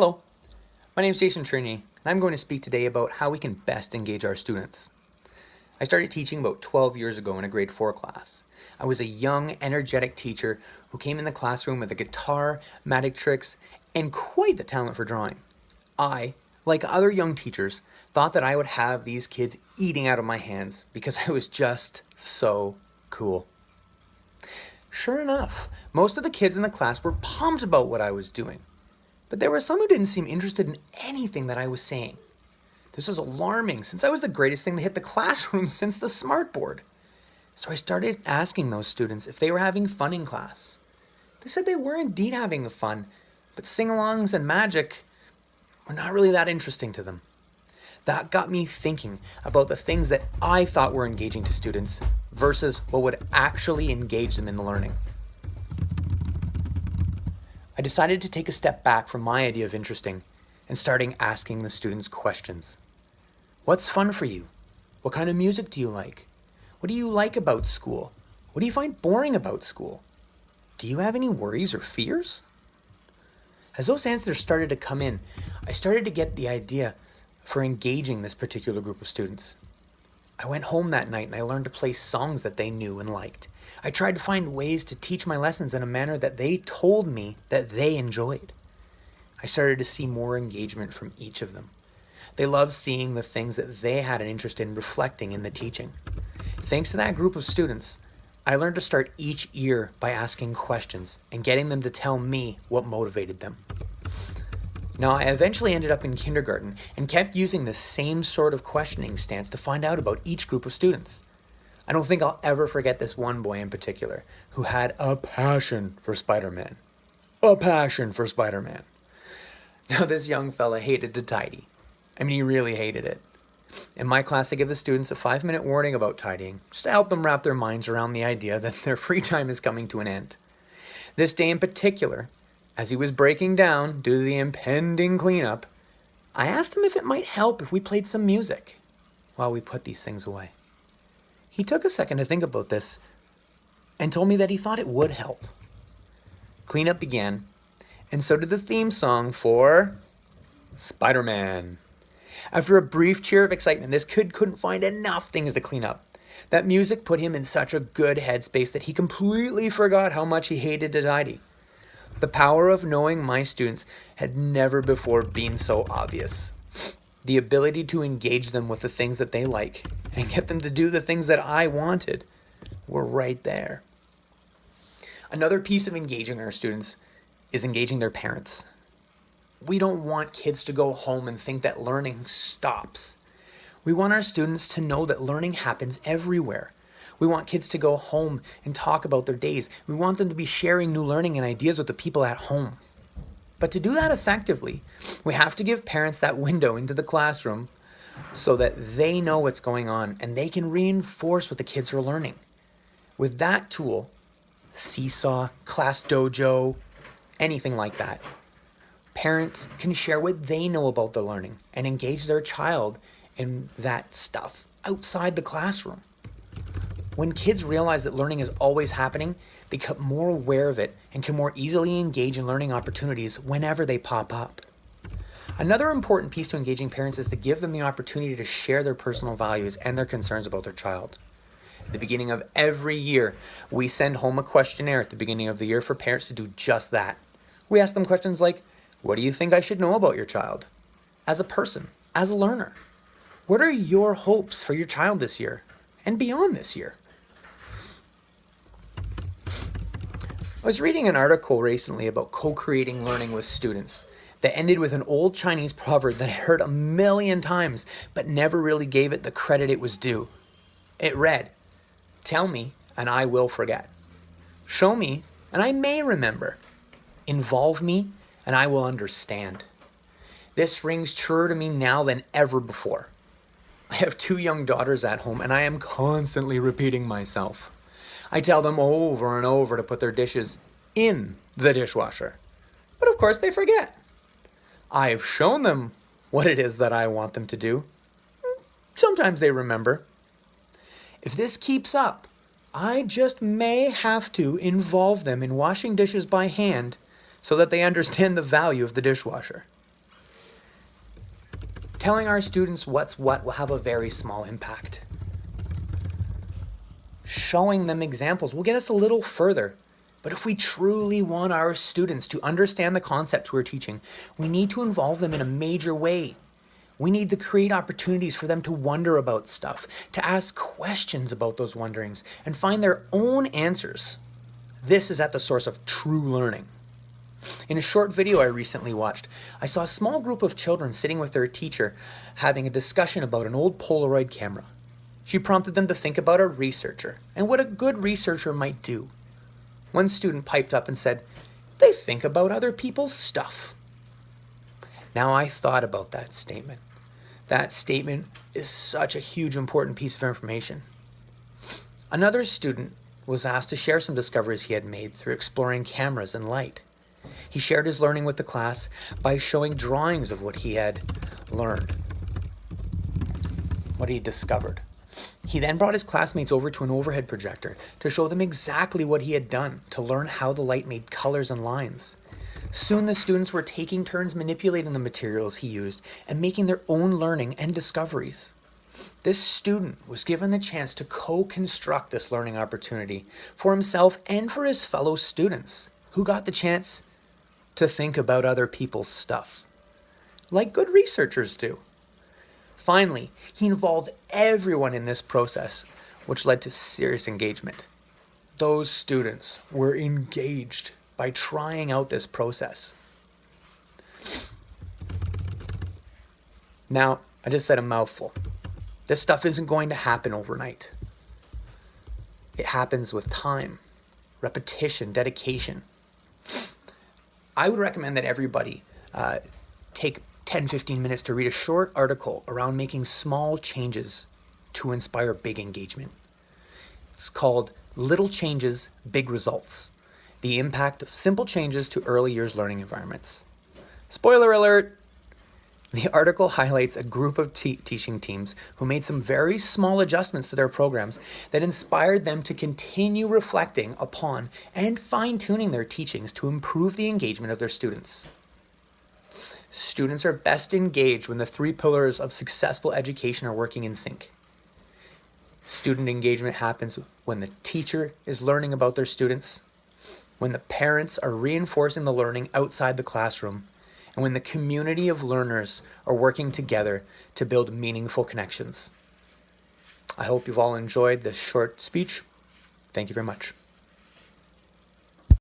Hello, my name is Jason Trini, and I'm going to speak today about how we can best engage our students. I started teaching about 12 years ago in a grade 4 class. I was a young, energetic teacher who came in the classroom with a guitar, magic tricks, and quite the talent for drawing. I, like other young teachers, thought that I would have these kids eating out of my hands because I was just so cool. Sure enough, most of the kids in the class were pumped about what I was doing. But there were some who didn't seem interested in anything that I was saying. This was alarming, since I was the greatest thing to hit the classroom since the smartboard. So I started asking those students if they were having fun in class. They said they were indeed having fun, but sing-alongs and magic were not really that interesting to them. That got me thinking about the things that I thought were engaging to students versus what would actually engage them in the learning. I decided to take a step back from my idea of interesting and starting asking the students questions. What's fun for you? What kind of music do you like? What do you like about school? What do you find boring about school? Do you have any worries or fears? As those answers started to come in, I started to get the idea for engaging this particular group of students. I went home that night and I learned to play songs that they knew and liked. I tried to find ways to teach my lessons in a manner that they told me that they enjoyed. I started to see more engagement from each of them. They loved seeing the things that they had an interest in reflecting in the teaching. Thanks to that group of students, I learned to start each year by asking questions and getting them to tell me what motivated them. Now, I eventually ended up in kindergarten and kept using the same sort of questioning stance to find out about each group of students. I don't think I'll ever forget this one boy in particular who had a passion for Spider-Man. A passion for Spider-Man. Now, this young fella hated to tidy. I mean, he really hated it. In my class, I give the students a 5-minute warning about tidying, just to help them wrap their minds around the idea that their free time is coming to an end. This day in particular, as he was breaking down due to the impending cleanup, I asked him if it might help if we played some music while we put these things away. He took a second to think about this and told me that he thought it would help. Cleanup began, and so did the theme song for Spider-Man. After a brief cheer of excitement, this kid couldn't find enough things to clean up. That music put him in such a good headspace that he completely forgot how much he hated to tidy. The power of knowing my students had never before been so obvious. The ability to engage them with the things that they like and get them to do the things that I wanted were right there. Another piece of engaging our students is engaging their parents. We don't want kids to go home and think that learning stops. We want our students to know that learning happens everywhere. We want kids to go home and talk about their days. We want them to be sharing new learning and ideas with the people at home. But to do that effectively, we have to give parents that window into the classroom so that they know what's going on and they can reinforce what the kids are learning. With that tool, Seesaw, Class Dojo, anything like that, parents can share what they know about the learning and engage their child in that stuff outside the classroom. When kids realize that learning is always happening, they become more aware of it and can more easily engage in learning opportunities whenever they pop up. Another important piece to engaging parents is to give them the opportunity to share their personal values and their concerns about their child. At the beginning of every year, we send home a questionnaire at the beginning of the year for parents to do just that. We ask them questions like, what do you think I should know about your child? As a person, as a learner. What are your hopes for your child this year and beyond this year? I was reading an article recently about co-creating learning with students that ended with an old Chinese proverb that I heard 1,000,000 times but never really gave it the credit it was due. It read, "Tell me and I will forget. Show me and I may remember. Involve me and I will understand." This rings truer to me now than ever before. I have 2 young daughters at home and I am constantly repeating myself. I tell them over and over to put their dishes in the dishwasher. But of course they forget. I've shown them what it is that I want them to do. Sometimes they remember. If this keeps up, I just may have to involve them in washing dishes by hand so that they understand the value of the dishwasher. Telling our students what's what will have a very small impact. Showing them examples will get us a little further. But if we truly want our students to understand the concepts we're teaching, we need to involve them in a major way. We need to create opportunities for them to wonder about stuff, to ask questions about those wonderings, and find their own answers. This is at the source of true learning. In a short video I recently watched, I saw a small group of children sitting with their teacher having a discussion about an old Polaroid camera. She prompted them to think about a researcher and what a good researcher might do. One student piped up and said, "They think about other people's stuff." Now I thought about that statement. That statement is such a huge important piece of information. Another student was asked to share some discoveries he had made through exploring cameras and light. He shared his learning with the class by showing drawings of what he had learned, what he discovered. He then brought his classmates over to an overhead projector to show them exactly what he had done to learn how the light made colors and lines. Soon the students were taking turns manipulating the materials he used and making their own learning and discoveries. This student was given the chance to co-construct this learning opportunity for himself and for his fellow students, who got the chance to think about other people's stuff, like good researchers do. Finally, he involved everyone in this process, which led to serious engagement. Those students were engaged by trying out this process. Now, I just said a mouthful. This stuff isn't going to happen overnight. It happens with time, repetition, dedication. I would recommend that everybody take 10-15 minutes to read a short article around making small changes to inspire big engagement. It's called Little Changes, Big Results: The Impact of Simple Changes to Early Years Learning Environments. Spoiler alert! The article highlights a group of teaching teams who made some very small adjustments to their programs that inspired them to continue reflecting upon and fine-tuning their teachings to improve the engagement of their students. Students are best engaged when the three pillars of successful education are working in sync. Student engagement happens when the teacher is learning about their students, when the parents are reinforcing the learning outside the classroom, and when the community of learners are working together to build meaningful connections. I hope you've all enjoyed this short speech. Thank you very much.